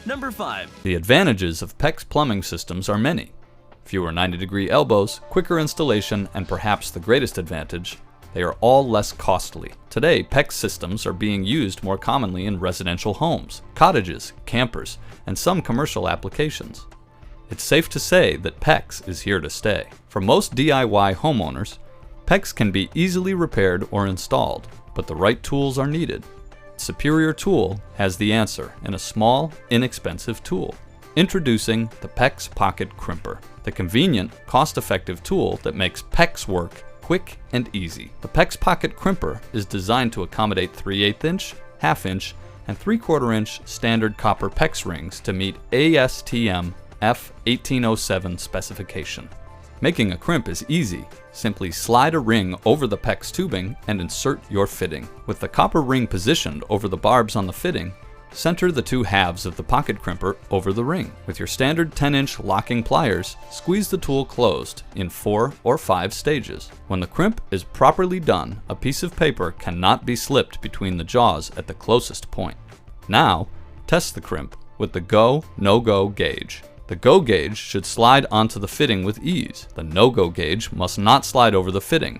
Number 5. The advantages of PEX plumbing systems are many. Fewer 90-degree elbows, quicker installation, and perhaps the greatest advantage, they are all less costly. Today, PEX systems are being used more commonly in residential homes, cottages, campers, and some commercial applications. It's safe to say that PEX is here to stay. For most DIY homeowners, PEX can be easily repaired or installed, but the right tools are needed. Superior Tool has the answer in a small, inexpensive tool. Introducing the PEX Pocket Crimper, the convenient, cost-effective tool that makes PEX work quick and easy. The PEX Pocket Crimper is designed to accommodate 3/8 inch, 1/2 inch, and 3/4 inch standard copper PEX rings to meet ASTM F1807 specification. Making a crimp is easy. Simply slide a ring over the PEX tubing and insert your fitting. With the copper ring positioned over the barbs on the fitting, center the two halves of the pocket crimper over the ring. With your standard 10-inch locking pliers, squeeze the tool closed in 4 or 5 stages. When the crimp is properly done, a piece of paper cannot be slipped between the jaws at the closest point. Now, test the crimp with the go, no-go gauge. The go gauge should slide onto the fitting with ease. The no-go gauge must not slide over the fitting.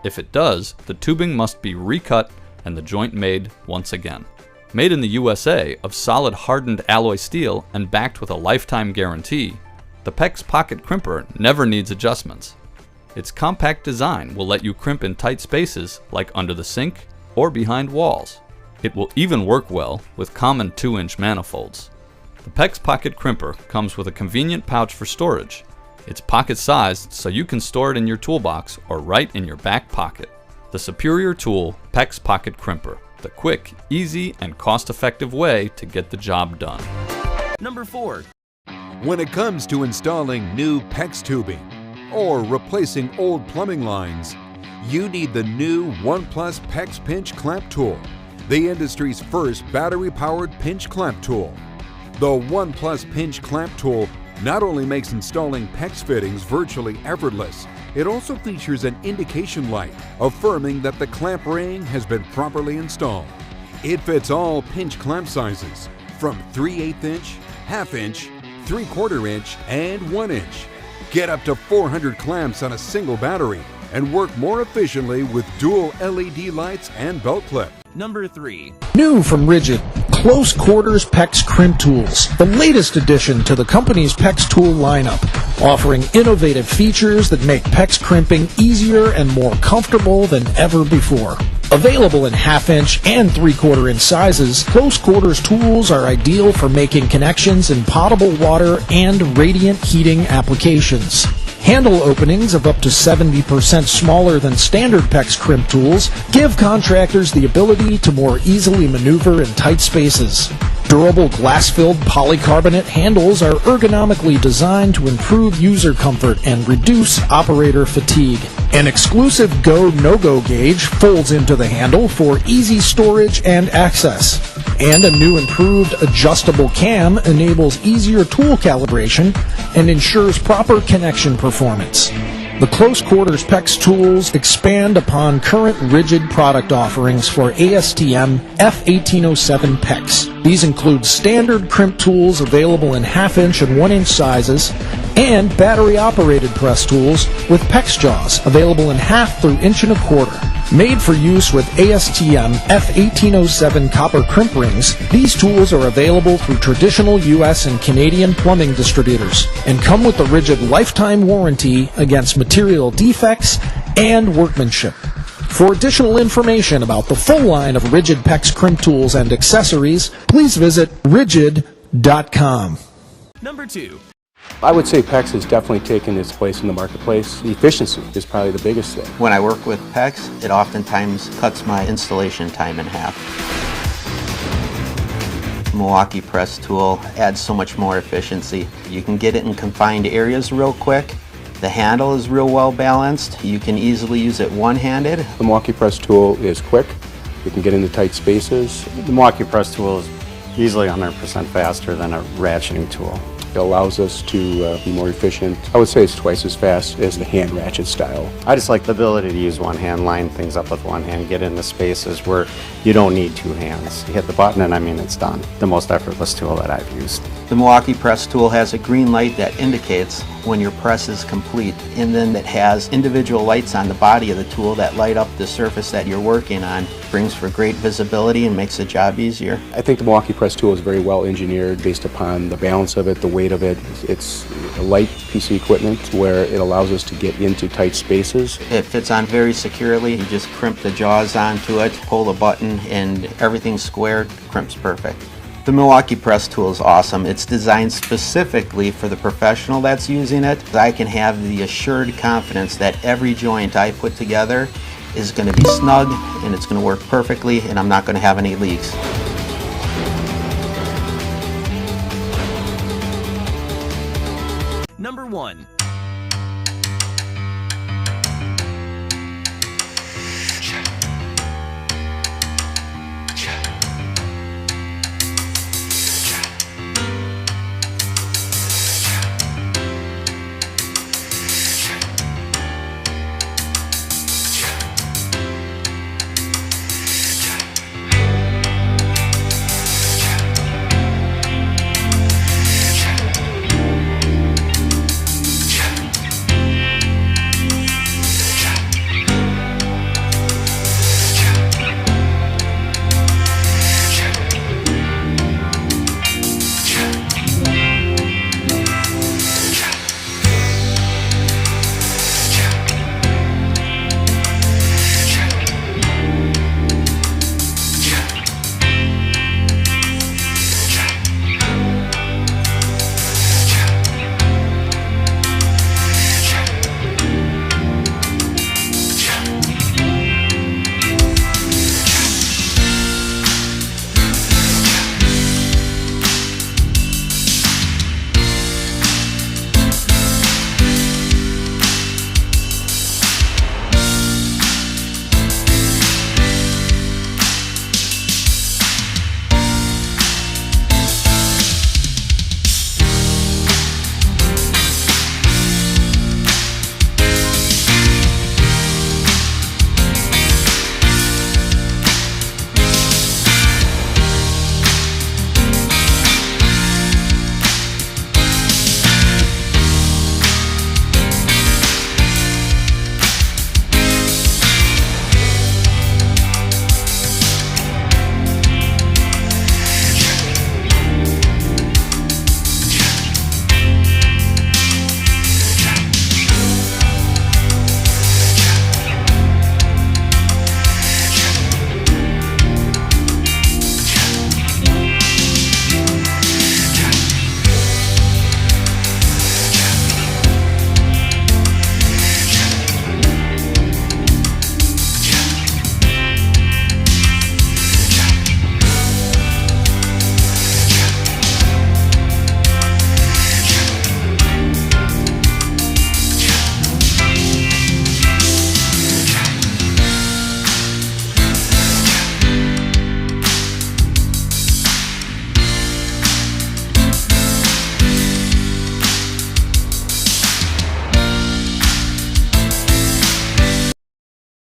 If it does, the tubing must be recut and the joint made once again. Made in the USA of solid hardened alloy steel and backed with a lifetime guarantee, the PEX Pocket Crimper never needs adjustments. Its compact design will let you crimp in tight spaces like under the sink or behind walls. It will even work well with common 2-inch manifolds. The PEX Pocket Crimper comes with a convenient pouch for storage. It's pocket-sized so you can store it in your toolbox or right in your back pocket. The superior tool, PEX Pocket Crimper. The quick, easy, and cost-effective way to get the job done. Number 4. When it comes to installing new PEX tubing or replacing old plumbing lines, you need the new OnePlus PEX Pinch Clamp Tool, the industry's first battery-powered pinch clamp tool. The OnePlus Pinch Clamp Tool not only makes installing PEX fittings virtually effortless, it also features an indication light affirming that the clamp ring has been properly installed. It fits all pinch clamp sizes from 3/8 inch, 1/2 inch, 3/4 inch, and 1 inch. Get up to 400 clamps on a single battery and work more efficiently with dual LED lights and belt clip. Number 3. New from Rigid, Close Quarters Pex Crimp Tools, the latest addition to the company's PEX tool lineup, offering innovative features that make PEX crimping easier and more comfortable than ever before. Available in 1/2 inch and 3/4 inch sizes, Close Quarters tools are ideal for making connections in potable water and radiant heating applications. Handle openings of up to 70% smaller than standard PEX crimp tools give contractors the ability to more easily maneuver in tight spaces. Durable glass-filled polycarbonate handles are ergonomically designed to improve user comfort and reduce operator fatigue. An exclusive go-no-go gauge folds into the handle for easy storage and access. And a new improved adjustable cam enables easier tool calibration and ensures proper connection performance. The Close Quarters PEX tools expand upon current Rigid product offerings for ASTM F1807 PEX. These include standard crimp tools available in 1/2 inch and 1 inch sizes, and battery-operated press tools with PEX jaws available in 1/2 through 1.25 inch. Made for use with ASTM F1807 copper crimp rings, these tools are available through traditional US and Canadian plumbing distributors and come with the Rigid lifetime warranty against material defects and workmanship. For additional information about the full line of Rigid PEX crimp tools and accessories, please visit rigid.com. Number 2. I would say PEX has definitely taken its place in the marketplace. The efficiency is probably the biggest thing. When I work with PEX, it oftentimes cuts my installation time in half. Milwaukee press tool adds so much more efficiency. You can get it in confined areas real quick. The handle is real well balanced. You can easily use it one-handed. The Milwaukee press tool is quick. You can get into tight spaces. The Milwaukee press tool is easily 100% faster than a ratcheting tool. It allows us to be more efficient. I would say it's twice as fast as the hand ratchet style. I just like the ability to use one hand, line things up with one hand, get into spaces where you don't need two hands. You hit the button and I mean it's done. The most effortless tool that I've used. The Milwaukee Press Tool has a green light that indicates when your press is complete, and then it has individual lights on the body of the tool that light up the surface that you're working on. Brings for great visibility and makes the job easier. I think the Milwaukee Press Tool is very well engineered based upon the balance of it, the weight of it. It's a light piece of equipment where it allows us to get into tight spaces. It fits on very securely. You just crimp the jaws onto it, pull the button, and everything's squared. Crimps perfect. The Milwaukee Press Tool is awesome. It's designed specifically for the professional that's using it. I can have the assured confidence that every joint I put together is going to be snug and it's going to work perfectly and I'm not going to have any leaks. Number 1.